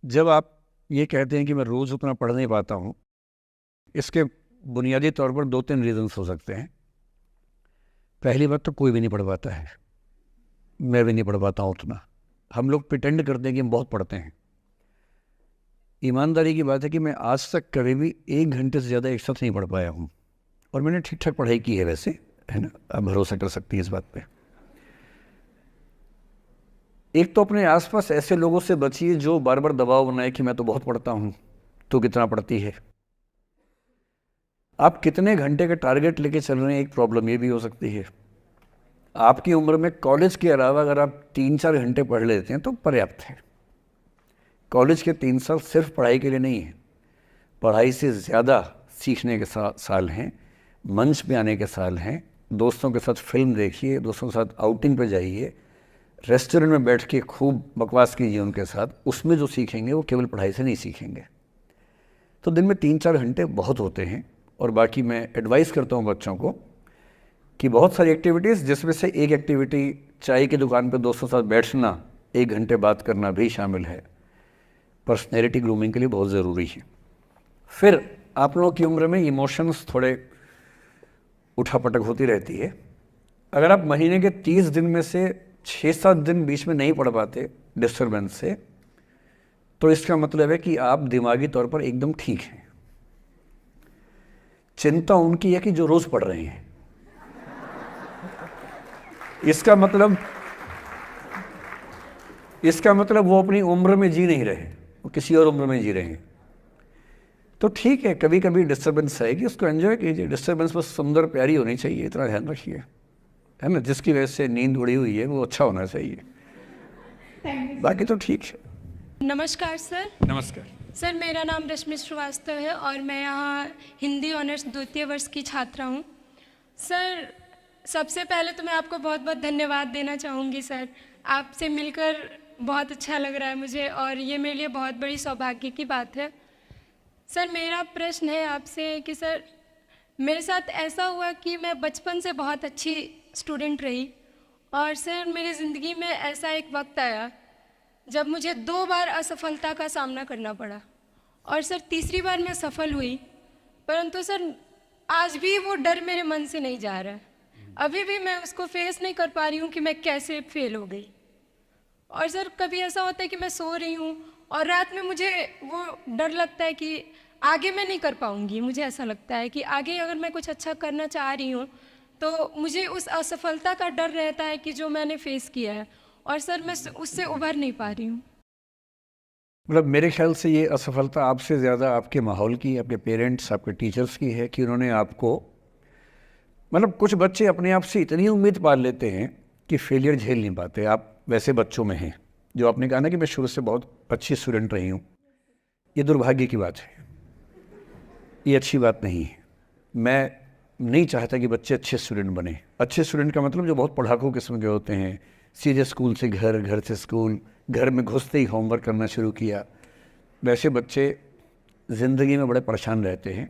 जब आप ये कहते हैं कि मैं रोज़ उतना पढ़ नहीं पाता हूँ, इसके बुनियादी तौर पर 2-3 रीज़न्स हो सकते हैं। पहली बात तो कोई भी नहीं पढ़ पाता है, मैं भी नहीं पढ़ पाता हूँ उतना। हम लोग प्रिटेंड करते हैं कि हम बहुत पढ़ते हैं। ईमानदारी की बात है कि मैं आज तक कभी भी 1 घंटे से ज़्यादा एक साथ नहीं पढ़ पाया हूँ, और मैंने ठीक-ठाक पढ़ाई की है वैसे, है ना? आप भरोसा कर सकती हैं इस बात पे। एक तो अपने आस-पास ऐसे लोगों से बचिए जो बार-बार दबाव बनाए कि मैं तो बहुत पढ़ता हूँ, तू कितना पढ़ती है? आप कितने घंटे का टारगेट लेके चल रहे हैं, एक प्रॉब्लम ये भी हो सकती है। आपकी उम्र में कॉलेज के अलावा अगर आप 3-4 घंटे पढ़ लेते हैं तो पर्याप्त है। कॉलेज के 3 साल सिर्फ पढ़ाई के लिए नहीं है, पढ़ाई से ज़्यादा सीखने के साल हैं, मंच पे आने के साल हैं। दोस्तों के साथ फिल्म देखिए, दोस्तों के साथ आउटिंग पे जाइए, रेस्टोरेंट में बैठ के खूब बकवास कीजिए उनके साथ। उसमें जो सीखेंगे वो केवल पढ़ाई से नहीं सीखेंगे। तो दिन में 3-4 घंटे बहुत होते हैं। और बाकी मैं एडवाइस करता हूँ बच्चों को कि बहुत सारी एक्टिविटीज़, जिसमें से एक एक्टिविटी चाय की दुकान पर दोस्तों के साथ बैठना, 1 घंटे बात करना भी शामिल है। पर्सनैलिटी ग्रूमिंग के लिए बहुत ज़रूरी है। फिर आप लोगों की उम्र में इमोशंस थोड़े उठापटक होती रहती है। अगर आप महीने के 30 दिन में से 6-7 दिन बीच में नहीं पढ़ पाते डिस्टर्बेंस से, तो इसका मतलब है कि आप दिमागी तौर पर एकदम ठीक हैं। चिंता उनकी है कि जो रोज पढ़ रहे हैं। इसका मतलब वो अपनी उम्र में जी नहीं रहे, वो किसी और उम्र में जी रहे हैं। तो ठीक है, कभी कभी डिस्टर्बेंस आएगी, उसको एंजॉय कीजिए। डिस्टर्बेंस बस सुंदर प्यारी होनी चाहिए, इतना ध्यान रखिए, है ना? जिसकी वजह से नींद उड़ी हुई है वो अच्छा होना चाहिए, बाकी तो ठीक है। नमस्कार सर। नमस्कार। सर, मेरा नाम रश्मि श्रीवास्तव है और मैं यहाँ हिंदी ऑनर्स द्वितीय वर्ष की छात्रा हूँ। सर, सबसे पहले तो मैं आपको बहुत बहुत धन्यवाद देना चाहूँगी सर। आपसे मिलकर बहुत अच्छा लग रहा है मुझे और ये मेरे लिए बहुत बड़ी सौभाग्य की बात है। सर, मेरा प्रश्न है आपसे कि सर, मेरे साथ ऐसा हुआ कि मैं बचपन से बहुत अच्छी स्टूडेंट रही और सर मेरी ज़िंदगी में ऐसा एक वक्त आया जब मुझे 2 बार असफलता का सामना करना पड़ा और सर तीसरी बार मैं सफल हुई, परंतु सर आज भी वो डर मेरे मन से नहीं जा रहा है। अभी भी मैं उसको फेस नहीं कर पा रही हूँ कि मैं कैसे फेल हो गई। और सर कभी ऐसा होता है कि मैं सो रही हूँ और रात में मुझे वो डर लगता है कि आगे मैं नहीं कर पाऊँगी। मुझे ऐसा लगता है कि आगे अगर मैं कुछ अच्छा करना चाह रही हूँ तो मुझे उस असफलता का डर रहता है कि जो मैंने फेस किया है, और सर मैं उससे उभर नहीं पा रही हूँ। मतलब मेरे ख्याल से ये असफलता आपसे ज़्यादा आपके माहौल की, आपके पेरेंट्स, आपके टीचर्स की है कि उन्होंने आपको, मतलब कुछ बच्चे अपने आप से इतनी उम्मीद पाल लेते हैं कि फेलियर झेल नहीं पाते। आप वैसे बच्चों में हैं। जो आपने कहा ना कि मैं शुरू से बहुत अच्छी स्टूडेंट रही हूँ, ये दुर्भाग्य की बात है, ये अच्छी बात नहीं है। मैं नहीं चाहता कि बच्चे अच्छे स्टूडेंट बने। अच्छे स्टूडेंट का मतलब जो बहुत पढ़ाकू किस्म के होते हैं, सीधे स्कूल से घर, घर से स्कूल, घर में घुसते ही होमवर्क करना शुरू किया, वैसे बच्चे ज़िंदगी में बड़े परेशान रहते हैं।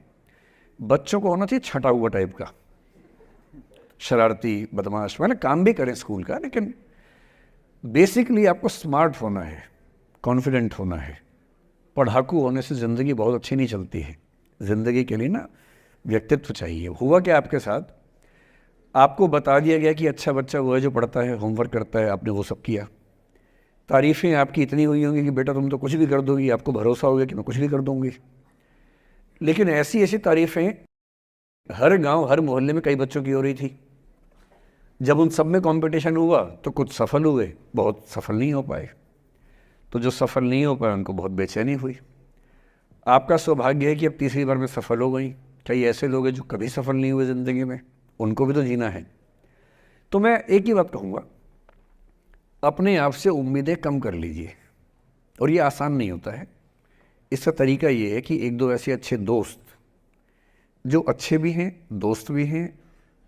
बच्चों को होना चाहिए छटा हुआ टाइप का, शरारती, बदमाश, मतलब काम भी करें स्कूल का, लेकिन बेसिकली आपको स्मार्ट होना है, कॉन्फिडेंट होना है। पढ़ाकू होने से ज़िंदगी बहुत अच्छी नहीं चलती है। ज़िंदगी के लिए ना व्यक्तित्व चाहिए। हुआ क्या आपके साथ, आपको बता दिया गया कि अच्छा बच्चा वो है जो पढ़ता है, होमवर्क करता है, आपने वो सब किया। तारीफ़ें आपकी इतनी हुई होंगी कि बेटा तुम तो कुछ भी कर दोगी, आपको भरोसा हो गया कि मैं कुछ भी कर दूंगी। लेकिन ऐसी ऐसी तारीफ़ें हर गांव, हर मोहल्ले में कई बच्चों की हो रही थी। जब उन सब में कंपटीशन हुआ तो कुछ सफल हुए, बहुत सफल नहीं हो पाए। तो जो सफल नहीं हो पाए उनको बहुत बेचैनी हुई। आपका सौभाग्य है कि अब तीसरी बार में सफल हो गई। कई ऐसे लोग हैं जो कभी सफल नहीं हुए ज़िंदगी में, उनको भी तो जीना है। तो मैं एक ही बात कहूँगा, अपने आप से उम्मीदें कम कर लीजिए। और ये आसान नहीं होता है। इसका तरीका ये है कि 1-2 ऐसे अच्छे दोस्त जो अच्छे भी हैं, दोस्त भी हैं,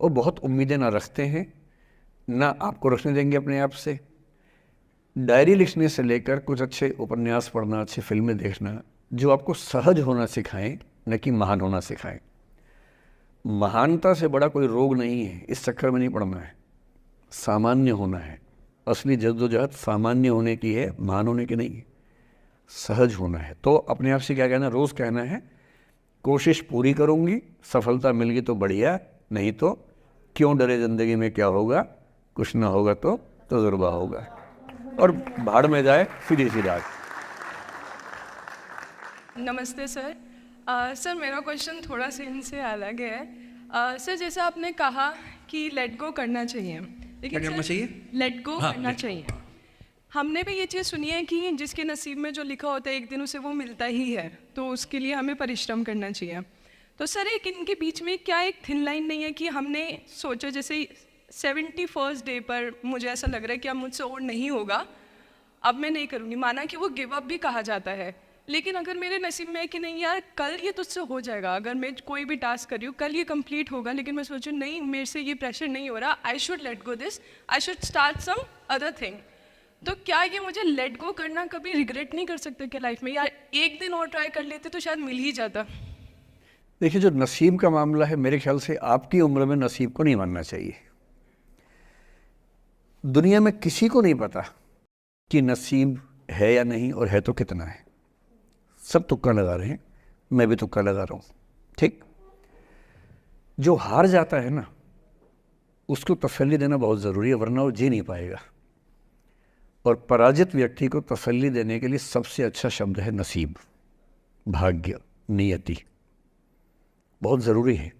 और बहुत उम्मीदें ना रखते हैं, ना आपको रखने देंगे अपने आप से। डायरी लिखने से लेकर कुछ अच्छे उपन्यास पढ़ना, अच्छी फिल्में देखना, जो आपको सहज होना सिखाएं, न कि महान होना सिखाएं। महानता से बड़ा कोई रोग नहीं है, इस चक्कर में नहीं पड़ना है। सामान्य होना है। असली जद्दोजहद सामान्य होने की है, महान होने की नहीं है। सहज होना है। तो अपने आप से क्या कहना, रोज़ कहना है कोशिश पूरी करूँगी, सफलता मिल गई तो बढ़िया, नहीं तो क्यों डरे, ज़िंदगी में क्या होगा, कुछ ना होगा तो तजुर्बा होगा, और भाड़ में जाए सीधी सी बात। नमस्ते सर। सर मेरा क्वेश्चन थोड़ा सा इनसे अलग है। सर जैसे आपने कहा कि लेट गो करना चाहिए, लेकिन क्या करना चाहिए? लेट गो हाँ, करना let- चाहिए। हमने भी ये चीज़ सुनी है कि जिसके नसीब में जो लिखा होता है एक दिन उसे वो मिलता ही है, तो उसके लिए हमें परिश्रम करना चाहिए। तो सर एक इनके बीच में क्या एक थिन लाइन नहीं है कि हमने सोचा जैसे 71st डे पर मुझे ऐसा लग रहा है कि अब मुझसे और नहीं होगा, अब मैं नहीं करूँगी, माना कि वो गिव अप भी कहा जाता है, लेकिन अगर मेरे नसीब में है कि नहीं यार कल ये तुझसे हो जाएगा, अगर मैं कोई भी टास्क कर रही हूँ कल ये कंप्लीट होगा, लेकिन मैं सोचूँ नहीं मेरे से ये प्रेशर नहीं हो रहा, I should let go this, I should start some other thing, तो क्या ये मुझे लेट गो करना कभी रिग्रेट नहीं कर सकते क्या लाइफ में, यार एक दिन और ट्राई कर लेते तो शायद मिल ही जाता? देखिए, जो नसीब का मामला है, मेरे ख्याल से आपकी उम्र में नसीब को नहीं मानना चाहिए। दुनिया में किसी को नहीं पता कि नसीब है या नहीं, और है तो कितना है। सब तुक्का लगा रहे हैं, मैं भी तुक्का लगा रहा हूँ, ठीक। जो हार जाता है ना, उसको तसल्ली देना बहुत ज़रूरी है, वरना वो जी नहीं पाएगा। और पराजित व्यक्ति को तसल्ली देने के लिए सबसे अच्छा शब्द है नसीब, भाग्य, नियति, बहुत ज़रूरी है।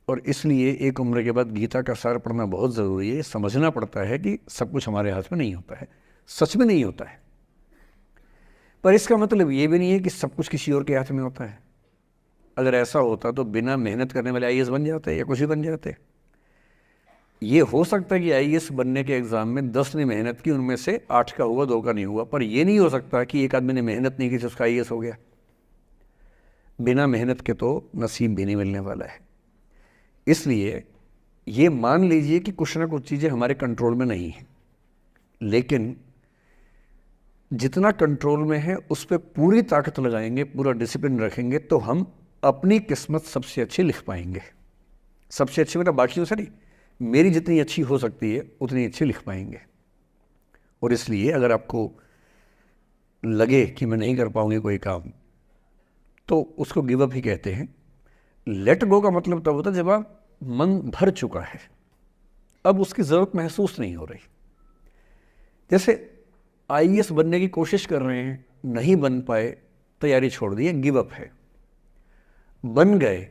और इसलिए एक उम्र के बाद गीता का सार पढ़ना बहुत ज़रूरी है। समझना पड़ता है कि सब कुछ हमारे हाथ में नहीं होता है, सच में नहीं होता है, पर इसका मतलब ये भी नहीं है कि सब कुछ किसी और के हाथ में होता है। अगर ऐसा होता तो बिना मेहनत करने वाले आईएएस बन जाते या कुछ भी बन जाते। ये हो सकता है कि आईएएस बनने के एग्ज़ाम में 10 ने मेहनत की, उनमें से 8 का हुआ, 2 का नहीं हुआ, पर यह नहीं हो सकता कि एक आदमी ने मेहनत नहीं की तो उसका आईएएस हो गया। बिना मेहनत के तो नसीब भी नहीं मिलने वाला है। इसलिए ये मान लीजिए कि कुछ ना कुछ चीज़ें हमारे कंट्रोल में नहीं हैं, लेकिन जितना कंट्रोल में है उस पर पूरी ताकत लगाएंगे, पूरा डिसिप्लिन रखेंगे, तो हम अपनी किस्मत सबसे अच्छी लिख पाएंगे। सबसे अच्छी मतलब बाकियों से नहीं, मेरी जितनी अच्छी हो सकती है उतनी अच्छी लिख पाएंगे। और इसलिए अगर आपको लगे कि मैं नहीं कर पाऊंगी कोई काम, तो उसको गिव अप ही कहते हैं। लेट गो का मतलब तब होता है जब आप मन भर चुका है, अब उसकी ज़रूरत महसूस नहीं हो रही। जैसे आईएएस बनने की कोशिश कर रहे हैं, नहीं बन पाए, तैयारी छोड़ दी, गिव अप है। बन गए,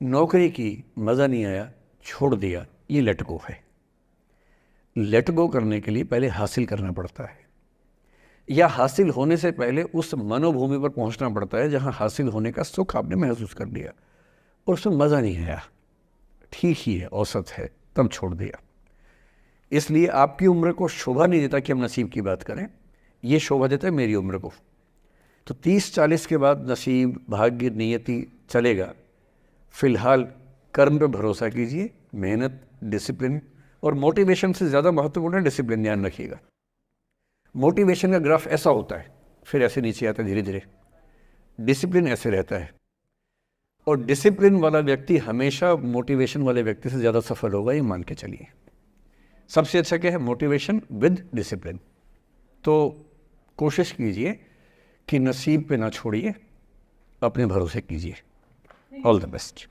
नौकरी की, मज़ा नहीं आया, छोड़ दिया, ये लेट गो है। लेट गो करने के लिए पहले हासिल करना पड़ता है, या हासिल होने से पहले उस मनोभूमि पर पहुंचना पड़ता है जहां हासिल होने का सुख आपने महसूस कर लिया और उसमें मज़ा नहीं आया, ठीक ही है, औसत है, तब छोड़ दिया। इसलिए आपकी उम्र को शोभा नहीं देता कि हम नसीब की बात करें, ये शोभा देता है मेरी उम्र को। तो 30-40 के बाद नसीब, भाग्य, नियति चलेगा। फिलहाल कर्म पे भरोसा कीजिए, मेहनत, डिसिप्लिन, और मोटिवेशन से ज़्यादा महत्वपूर्ण है डिसिप्लिन, ध्यान रखिएगा। मोटिवेशन का ग्राफ ऐसा होता है, फिर ऐसे नीचे आता है धीरे धीरे, डिसिप्लिन ऐसे रहता है। और डिसिप्लिन वाला व्यक्ति हमेशा मोटिवेशन वाले व्यक्ति से ज़्यादा सफल होगा, ये मान के चलिए। सबसे अच्छा क्या है? Motivation with discipline. तो कोशिश कीजिए कि नसीब पे ना छोड़िए, अपने भरोसे कीजिए। All the best.